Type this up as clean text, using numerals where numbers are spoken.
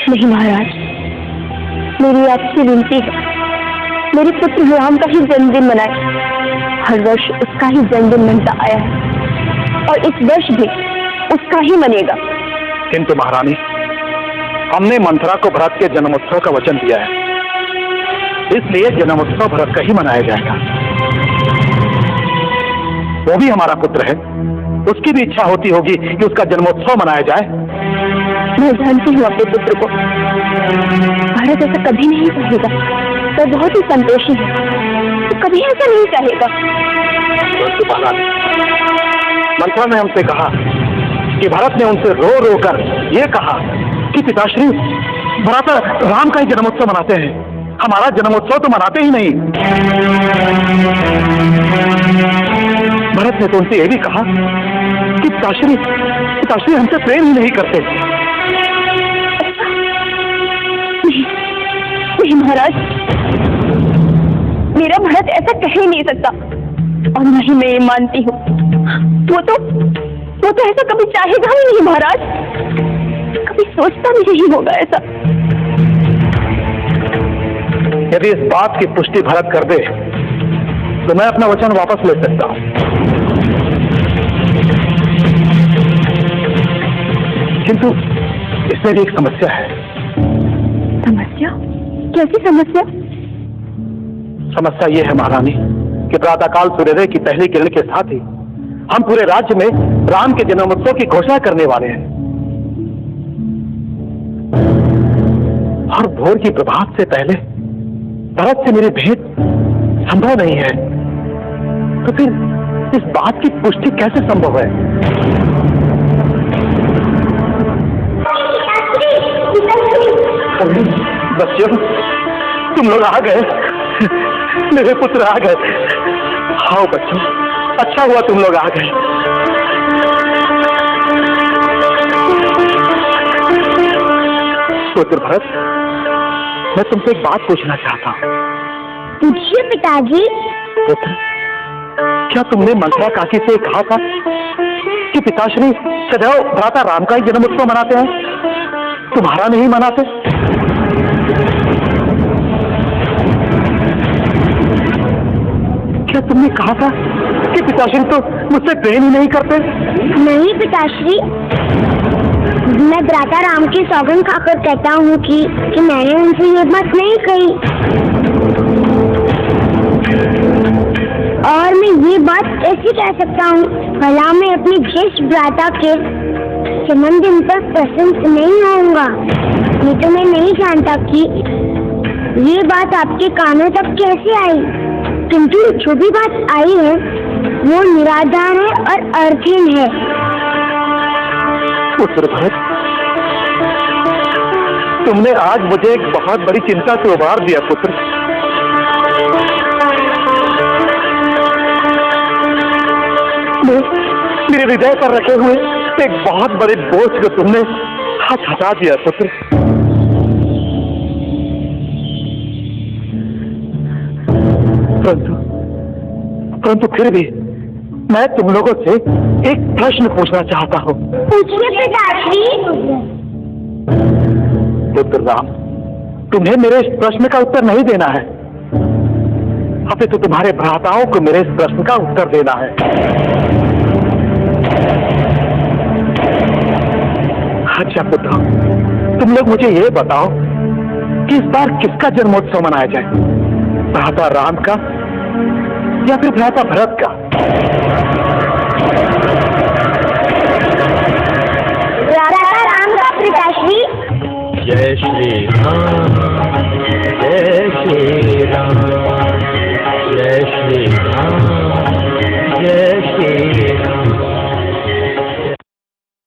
नहीं महाराज, मेरी आपसे विनती है, मेरे पुत्र राम का ही जन्मदिन मनाए। हर वर्ष उसका ही जन्मदिन मनता आया है और इस वर्ष भी उसका ही मनेगा। किंतु महारानी, हमने मंथरा को भरत के जन्मोत्सव का वचन दिया है, इसलिए जन्मोत्सव भरत का ही मनाया जाएगा। वो भी हमारा पुत्र है, उसकी भी इच्छा होती होगी कि उसका जन्मोत्सव मनाया जाए। मैं जानती हूँ अपने पुत्र को, भरत ऐसा कभी नहीं चाहेगा। वह बहुत ही संतोषी है, तो कभी ऐसा नहीं चाहेगा। मंथरा ने हमसे कहा कि भरत ने उनसे रो रो कर ये कहा कि पिताश्री, भरत राम का ही जन्मोत्सव मनाते हैं, हमारा जन्मोत्सव तो मनाते ही नहीं। भरत ने तो उनसे ये भी कहा कि पिताश्री हमसे प्रेम ही नहीं करते। नहीं महाराज, मेरा भरत ऐसा कह ही नहीं सकता, और न ही मैं ये मानती हूँ। वो तो ऐसा कभी चाहेगा ही नहीं महाराज, कभी सोचता भी नहीं होगा ऐसा। यदि इस बात की पुष्टि भरत कर दे तो मैं अपना वचन वापस ले सकता हूं। किंतु इसमें भी एक समस्या है। समस्या? कैसी समस्या? समस्या यह है महारानी कि प्रातःकाल सूर्योदय की पहली किरण के साथ ही हम पूरे राज्य में राम के जन्मोत्सव की घोषणा करने वाले हैं, और भोर की प्रभात से पहले भरत से मेरी भेंट संभव नहीं है। तो फिर इस बात की पुष्टि कैसे संभव है? बच्चों, तुम लोग आ गए, मेरे पुत्र आ गए। आओ बच्चों, अच्छा हुआ तुम लोग आ गए। पुत्र भरत, मैं तुमसे एक बात पूछना चाहता हूँ। पूछिए पिताजी। पुत्र, क्या तुमने मंथरा काकी से कहा था कि पिताश्री सदैव भ्राता राम का ही जन्मोत्सव मनाते हैं, तुम्हारा नहीं मनाते? क्या तुमने कहा था कि पिताश्री तो मुझसे प्रेम ही नहीं करते? नहीं पिताश्री, मैं भ्राता राम की सौगंध खाकर कहता हूँ कि मैंने उनसे ये बात नहीं कही, और मैं ये बात कैसे कह सकता हूँ? भला मैं अपने ज्येष्ठ भ्राता के जन्मदिन पर प्रसन्न नहीं होऊंगा। ये तो मैं नहीं जानता कि ये बात आपके कानों तक कैसे आई, किंतु जो भी बात आई है वो निराधार है और अर्थहीन है। पुत्र भरत, तुमने आज मुझे एक बहुत बड़ी चिंता से उबार दिया। पुत्र, मेरे हृदय पर रखे हुए एक बहुत बड़े बोझ को तुमने हाथ हटा दिया। पुत्र, परंतु फिर भी मैं तुम लोगों से एक प्रश्न पूछना चाहता हूँ। पूछिए पिताश्री। पुत्र राम, तुम्हें मेरे इस प्रश्न का उत्तर नहीं देना है, अभी तो तुम्हारे भ्राताओं को मेरे इस प्रश्न का उत्तर देना है। अच्छा पुत्र, तुम लोग मुझे ये बताओ कि इस बार किसका जन्मोत्सव मनाया जाए, भ्राता राम का या फिर भ्राता भरत का? भ्राता राम का पिताश्री। जय श्री राम।